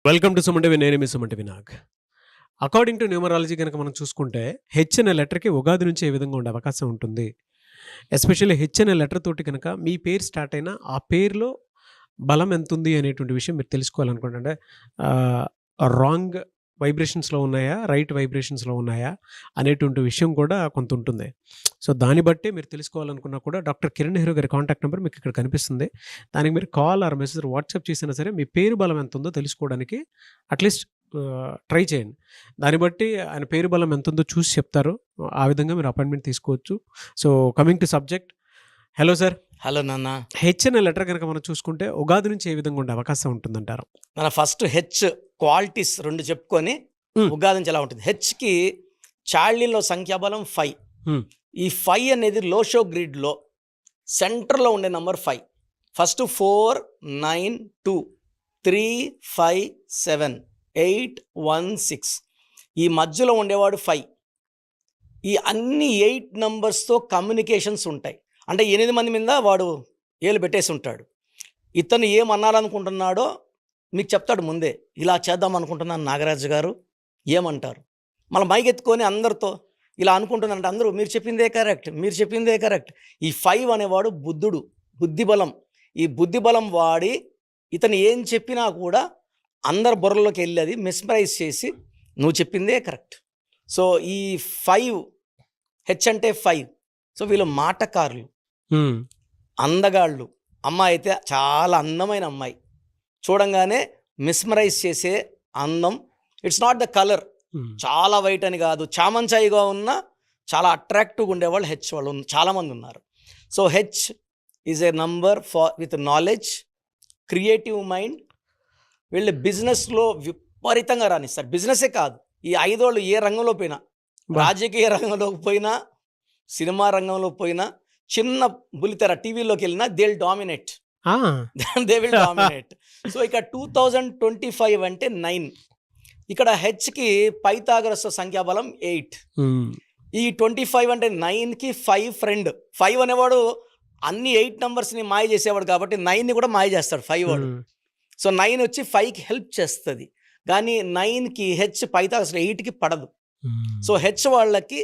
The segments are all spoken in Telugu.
Welcome to Suman TV. నేను మీ Suman TV Nag. According to numerology కనుక మనం చూసుకుంటే హెచ్ అనే లెటర్కి ఉగాది నుంచి ఏ విధంగా ఉండే అవకాశం ఉంటుంది. ఎస్పెషల్లీ హెచ్ అనే లెటర్ తోటి కనుక మీ పేరు స్టార్ట్ అయినా ఆ పేరులో బలం ఎంత ఉంది అనేటువంటి విషయం మీరు తెలుసుకోవాలనుకుంటే, అంటే రాంగ్ వైబ్రేషన్స్లో ఉన్నాయా, రైట్ వైబ్రేషన్స్లో ఉన్నాయా అనేటువంటి విషయం కూడా కొంత ఉంటుంది. సో దాన్ని బట్టి మీరు తెలుసుకోవాలనుకున్నా కూడా డాక్టర్ కిరణ్ నెహ్రూ గారి కాంటాక్ట్ నెంబర్ మీకు ఇక్కడ కనిపిస్తుంది. దానికి మీరు కాల్ ఆర్ మెసేజ్ వాట్సాప్ చేసినా సరే మీ పేరు బలం ఎంత ఉందో తెలుసుకోవడానికి అట్లీస్ట్ ట్రై చేయండి. దాన్ని బట్టి ఆయన పేరు బలం ఎంత ఉందో చూసి చెప్తారు. ఆ విధంగా మీరు అపాయింట్మెంట్ తీసుకోవచ్చు. So coming to subject. Hello sir. Hello నాన్న. హెచ్ అనే లెటర్ కనుక మనం చూసుకుంటే ఉగాది నుంచి ఏ విధంగా ఉండే అవకాశం ఉంటుందంటారు? మన ఫస్ట్ హెచ్ క్వాలిటీస్ రెండు చెప్పుకొని ఉగాది నుంచి ఎలా ఉంటుంది. హెచ్కి చార్లీలో సంఖ్యాబలం 5. ఈ 5 అనేది లోషో గ్రిడ్లో సెంటర్లో ఉండే నంబర్ 5. ఫస్ట్ 4, 9, 2, 3, 5, 7, 8, 1, 6. ఈ మధ్యలో ఉండేవాడు 5. ఈ అన్ని 8 నంబర్స్తో కమ్యూనికేషన్స్ ఉంటాయి. అంటే 8 మంది మీద వాడు ఏలు పెట్టేసి ఉంటాడు. ఇతను ఏమనాలనుకుంటున్నాడో మీకు చెప్తాడు ముందే. ఇలా చేద్దాం అనుకుంటున్నాను నాగరాజు గారు, ఏమంటారు? మళ్ళీ మైక్ ఎత్తుకొని అందరితో ఇలా అనుకుంటున్నారంటే అందరూ మీరు చెప్పిందే కరెక్ట్, మీరు చెప్పిందే కరెక్ట్. ఈ 5 అనేవాడు బుద్ధుడు, బుద్ధిబలం. ఈ బుద్ధిబలం వాడి ఇతను ఏం చెప్పినా కూడా అందరు బుర్రలోకి వెళ్ళి అది మిస్మరైజ్ చేసి నువ్వు చెప్పిందే కరెక్ట్. సో ఈ 5 హెచ్ అంటే 5. సో వీళ్ళు మాటకారులు, అందగాళ్ళు. అమ్మాయి అయితే చాలా అందమైన అమ్మాయి, చూడంగానే మిస్మరైజ్ చేసే అందం. ఇట్స్ నాట్ ద కలర్, చాలా వైట్ అని కాదు, చామంచాయిగా ఉన్న చాలా అట్రాక్టివ్గా ఉండేవాళ్ళు హెచ్ వాళ్ళు చాలామంది ఉన్నారు. So H is a number for with knowledge, creative mind. వీళ్ళు బిజినెస్లో విపరీతంగా రాణిస్తారు. బిజినెసే కాదు, ఈ 5 వాళ్ళు ఏ రంగంలో పోయినా, రాజకీయ రంగంలోకి పోయినా, సినిమా రంగంలో పోయినా, చిన్న బుల్లితెర టీవీలోకి వెళ్ళినా దే విల్ డామినేట్. సో ఇక్కడ 2025 అంటే 9. ఇక్కడ హెచ్కి పైథాగరస్ సంఖ్యాబలం 8. ఈ 25 అంటే 9కి 5 ఫ్రెండ్. 5 అనేవాడు అన్ని 8 నంబర్స్ని మాయ చేసేవాడు కాబట్టి 9ని కూడా మాయ చేస్తాడు 5 వాడు. సో 9 వచ్చి 5కి హెల్ప్ చేస్తుంది. కానీ 9కి హెచ్ పైథాగరస్ 8కి పడదు. సో హెచ్ వాళ్ళకి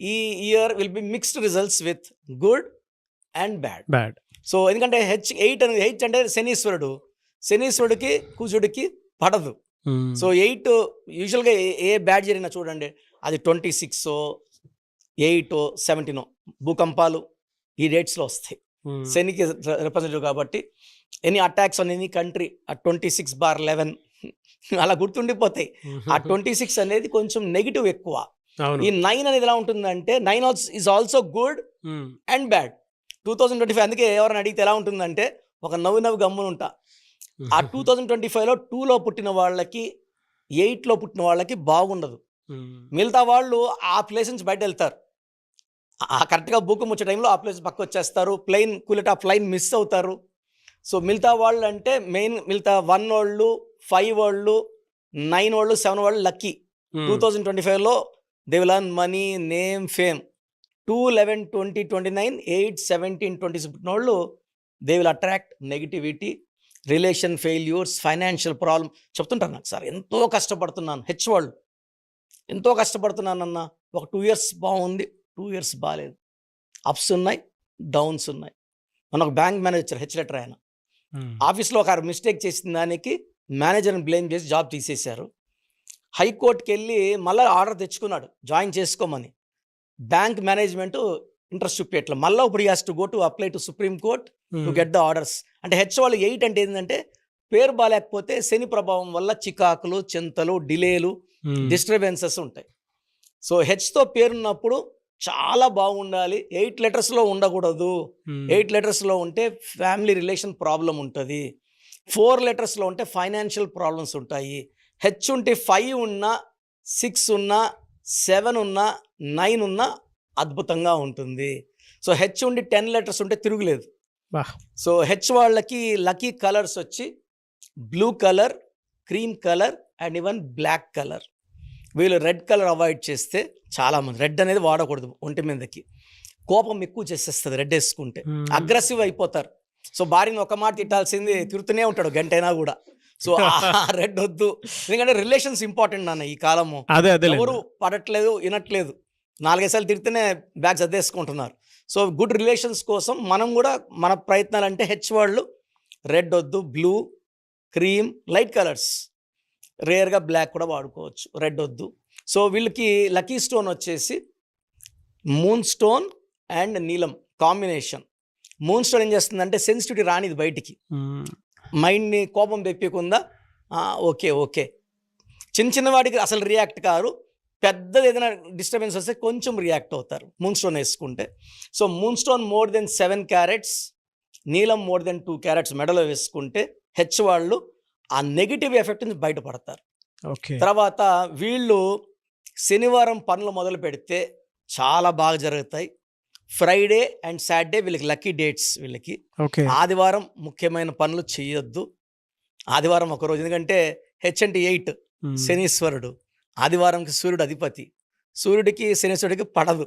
ఈ year will be mixed results with good and bad. So ఎందుకంటే హెచ్ అంటే శనీశ్వరుడికి కుజుడికి పడదు. సో 8 యూజువల్గా ఏ బ్యాడ్ జరిగినా చూడండి, అది 26, 8, 17 భూకంపాలు ఈ డేట్స్లో వస్తాయి. శనికి రిప్రజెంటేటివ్ కాబట్టి any attacks on any country ఆ 26/11 అలా గుర్తుండిపోతాయి. ఆ 26 అనేది కొంచెం నెగిటివ్ ఎక్కువ. ఈ 9 అనేది ఎలా ఉంటుందంటే 9 is also good and bad. 2025 అందుకే ఎవరైనా అడిగితే ఎలా ఉంటుందంటే ఒక నవ్వు గమ్మును ఉంటా. ఆ 2025లో 2లో పుట్టిన వాళ్ళకి 8లో పుట్టిన వాళ్ళకి బాగుండదు. మిగతా వాళ్ళు ఆ ప్లేస్ నుంచి బయట వెళ్తారు. కరెక్ట్గా భూకంపం వచ్చే టైంలో ఆ ప్లేస్ పక్క వచ్చేస్తారు. ప్లెయిన్ కూలెట్ ఆ ఫ్లైన్ మిస్ అవుతారు. సో మిగతా వాళ్ళు అంటే మిగతా 1 వాళ్ళు, 5 వాళ్ళు, 9 వాళ్ళు, 7 వాళ్ళు లక్కీ. 2025లో they will earn money, name, fame. 2, 11, 20, 29, 8, 17, 26 పుట్టిన వాళ్ళు they will attract negativity, relation failures, financial problem. చెప్తుంటారు నాకు, సార్ ఎంతో కష్టపడుతున్నాను, హెచ్ వాళ్ళు ఎంతో కష్టపడుతున్నానన్న. ఒక 2 years బాగుంది, 2 years బాగాలేదు. అప్స్ ఉన్నాయి, డౌన్స్ ఉన్నాయి. మన ఒక బ్యాంక్ మేనేజర్ హెచ్ లెటర్ ఆయన ఆఫీస్లో ఒక మిస్టేక్ చేసిన దానికి మేనేజర్ని బ్లేమ్ చేసి జాబ్ తీసేశారు. హైకోర్టుకి వెళ్ళి మళ్ళీ ఆర్డర్ తెచ్చుకున్నాడు జాయిన్ చేసుకోమని. బ్యాంక్ మేనేజ్మెంట్ ఇంట్రెస్ట్ చూపేట్లా. మళ్ళీ ఇప్పుడు has to go to apply to supreme court to get the orders. అంటే హెచ్ వాళ్ళు 8 అంటే ఏంటంటే పేరు బాగాలేకపోతే శని ప్రభావం వల్ల చికాకులు, చింతలు, డిలేలు, డిస్టర్బెన్సెస్ ఉంటాయి. సో హెచ్తో పేరున్నప్పుడు చాలా బాగుండాలి. 8 letersలో ఉండకూడదు. 8 letersలో ఉంటే ఫ్యామిలీ రిలేషన్ ప్రాబ్లం ఉంటుంది. 4 letersలో ఉంటే ఫైనాన్షియల్ ప్రాబ్లమ్స్ ఉంటాయి. హెచ్ ఉంటే 5 ఉన్నా, 6 ఉన్నా, 7 ఉన్నా, 9 ఉన్నా అద్భుతంగా ఉంటుంది. సో హెచ్ ఉండి 10 letters ఉంటే తిరుగులేదు. సో హెచ్ వాళ్ళకి లక్కీ కలర్స్ వచ్చి blue colour, cream colour and even black colour. వీళ్ళు రెడ్ కలర్ అవాయిడ్ చేస్తే చాలామంది, రెడ్ అనేది వాడకూడదు ఒంటి మీదకి, కోపం ఎక్కువ చేసేస్తుంది రెడ్ వేసుకుంటే, అగ్రెసివ్ అయిపోతారు. సో భార్యని ఒక మాట తిట్టాల్సింది తిరుగుతూనే ఉంటాడు గంటైనా కూడా. సో రెడ్ వద్దు, ఎందుకంటే రిలేషన్స్ ఇంపార్టెంట్ నాన్న ఈ కాలము. అదే ఎవరు పడట్లేదు, వినట్లేదు, 4-5 సార్లు తిడితేనే బ్యాగ్స్ అద్దేసుకుంటున్నారు. సో గుడ్ రిలేషన్స్ కోసం మనం కూడా మన ప్రయత్నాలు అంటే హెచ్ వాళ్ళు రెడ్ వద్దు, బ్లూ, క్రీమ్, లైట్ కలర్స్, రేర్గా బ్లాక్ కూడా వాడుకోవచ్చు, రెడ్ వద్దు. సో వీళ్ళకి లక్కీ స్టోన్ వచ్చేసి మూన్ స్టోన్ అండ్ నీలం కాంబినేషన్. మూన్ స్టోన్ ఏం చేస్తుందంటే సెన్సిటివిటీ రానిది బయటికి, మైండ్ని కోపం తెప్పకుండా ఓకే చిన్న వాటికి అసలు రియాక్ట్ కారు, పెద్దది ఏదైనా డిస్టర్బెన్స్ వస్తే కొంచెం రియాక్ట్ అవుతారు మూన్ స్టోన్ వేసుకుంటే. So moonstone more than 7 carats, నీలం మోర్ దెన్ 2 క్యారెట్స్ మెడలో వేసుకుంటే హెచ్ వాళ్ళు ఆ నెగిటివ్ ఎఫెక్ట్ నుంచి బయటపడతారు. తర్వాత వీళ్ళు శనివారం పనులు మొదలు పెడితే చాలా బాగా జరుగుతాయి. ఫ్రైడే అండ్ సాటర్డే వీళ్ళకి లక్కీ డేట్స్. వీళ్ళకి ఆదివారం ముఖ్యమైన పనులు చేయొద్దు, ఆదివారం ఒకరోజు, ఎందుకంటే హెచ్ అంటే 8 శనీశ్వరుడు, ఆదివారంకి సూర్యుడు అధిపతి, సూర్యుడికి శనీశ్వరుడికి పడదు.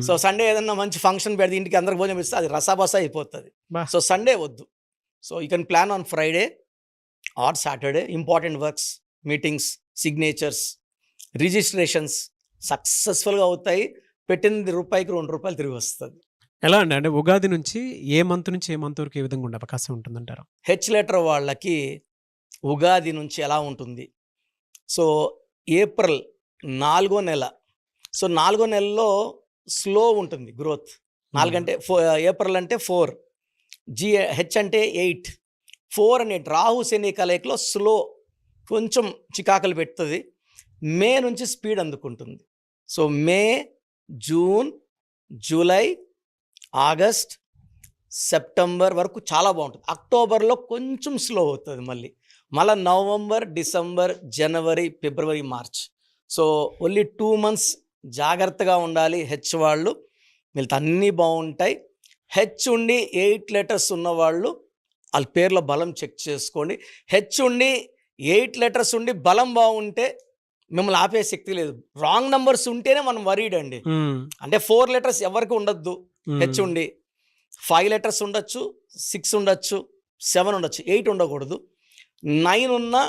సో సండే ఏదన్నా మంచి ఫంక్షన్ పెడితే ఇంటికి అందరికి భోజనం ఇస్తే అది రసాబసా అయిపోతుంది. సో సండే వద్దు. So you can plan on Friday or Saturday. Important works, meetings, signatures, registrations సక్సెస్ఫుల్గా అవుతాయి. పెట్టింది రూపాయికి 2 రూపాయలు తిరిగి వస్తుంది. ఎలా అండి, అంటే ఉగాది నుంచి ఏ మంత్ నుంచి ఏ మంత్ వరకు ఏ విధంగా ఉండే అవకాశం ఉంటుందంటారు? హెచ్ లెటర్ వాళ్ళకి ఉగాది నుంచి ఎలా ఉంటుంది? సో ఏప్రిల్ 4వ నెల, సో 4వ నెలలో స్లో ఉంటుంది గ్రోత్. 4 అంటే ఏప్రిల్ అంటే 4, హెచ్ అంటే 8, 4 and 8 రాహు శని కలయికలో స్లో, కొంచెం చికాకులు పెడుతుంది. మే నుంచి స్పీడ్ అందుకుంటుంది. సో మే, జూన్, జూలై, ఆగస్ట్, సెప్టెంబర్ వరకు చాలా బాగుంటుంది. అక్టోబర్లో కొంచెం స్లో అవుతుంది, మళ్ళీ నవంబర్, డిసెంబర్, జనవరి, ఫిబ్రవరి, మార్చ్. సో ఓన్లీ 2 months జాగ్రత్తగా ఉండాలి హెచ్ వాళ్ళు. వీళ్ళతో అన్నీ బాగుంటాయి. హెచ్ ఉండి 8 letters ఉన్నవాళ్ళు వాళ్ళ పేర్ల బలం చెక్ చేసుకోండి. హెచ్ ఉండి 8 letters ఉండి బలం బాగుంటే మిమ్మల్ని ఆపే శక్తి లేదు. రాంగ్ నంబర్స్ ఉంటేనే మనం వరీడ్ అండి. అంటే 4 letters ఎవరికి ఉండొద్దు. హెచ్ ఉండి 5 letters ఉండొచ్చు, 6 ఉండొచ్చు, 7 ఉండొచ్చు, 8 ఉండకూడదు. 9 ఉన్నా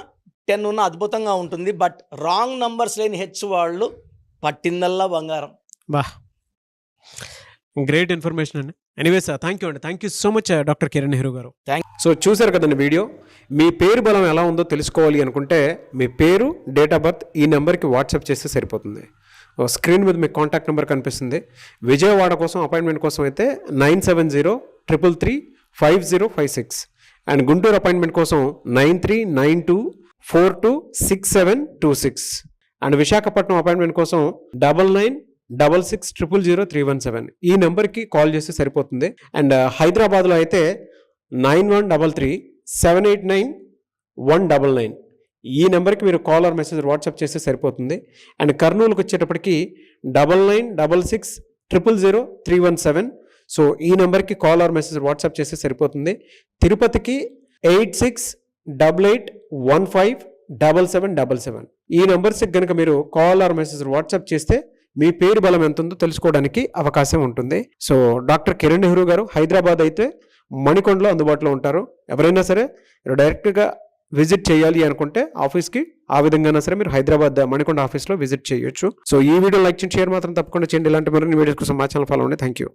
10 ఉన్నా అద్భుతంగా ఉంటుంది. బట్ రాంగ్ నంబర్స్ లేని హెచ్ వాళ్ళు పట్టిందల్లా బంగారం. బా, గ్రేట్ ఇన్ఫర్మేషన్ అండి. ఎనీవేస్ థ్యాంక్ యూ అండి, thank you so much doctor Kiran Nehru గారు. సో చూసారు కదండి వీడియో. మీ పేరు బలం ఎలా ఉందో తెలుసుకోవాలి అనుకుంటే మీ పేరు, డేట్ ఆఫ్ బర్త్ ఈ నెంబర్కి వాట్సాప్ చేస్తే సరిపోతుంది. స్క్రీన్ మీద మీకు కాంటాక్ట్ నెంబర్ కనిపిస్తుంది. విజయవాడ కోసం అపాయింట్మెంట్ కోసం అయితే 9703335056 అండ్ గుంటూరు అపాయింట్మెంట్ కోసం 9392426726 అండ్ విశాఖపట్నం అపాయింట్మెంట్ కోసం 9966600317 ఈ నెంబర్కి కాల్ చేస్తే సరిపోతుంది. అండ్ హైదరాబాద్లో అయితే 9133789199 ఈ నెంబర్కి మీరు కాల్ ఆర్ మెసేజ్ వాట్సాప్ చేస్తే సరిపోతుంది. అండ్ కర్నూలుకి వచ్చేటప్పటికి 9966000317 సో ఈ నెంబర్కి కాల్ ఆర్ మెసేజ్ వాట్సాప్ చేస్తే సరిపోతుంది. తిరుపతికి 8688157777 ఈ నెంబర్స్కి కనుక మీరు కాల్ ఆర్ మెసేజ్ వాట్సాప్ చేస్తే మీ పేరు బలం ఎంత ఉందో తెలుసుకోవడానికి అవకాశం ఉంటుంది. సో డాక్టర్ కిరణ్ నెహ్రూ గారు హైదరాబాద్ అయితే మణికొండలో అందుబాటులో ఉంటారు. ఎవరైనా సరే డైరెక్ట్గా విజిట్ చేయాలి అనుకుంటే ఆఫీస్కి ఆ విధంగా సరే మీరు హైదరాబాద్ మణికొండ ఆఫీస్లో విజిట్ చేయొచ్చు. సో ఈ వీడియో లైక్ చేయండి, షేర్ మాత్రం తప్పకుండా చేయండి. ఇలాంటి మరిన్ని వీడియోస్ కోసం మా ఛానల్ ఫాలో అవ్వండి. Thank you.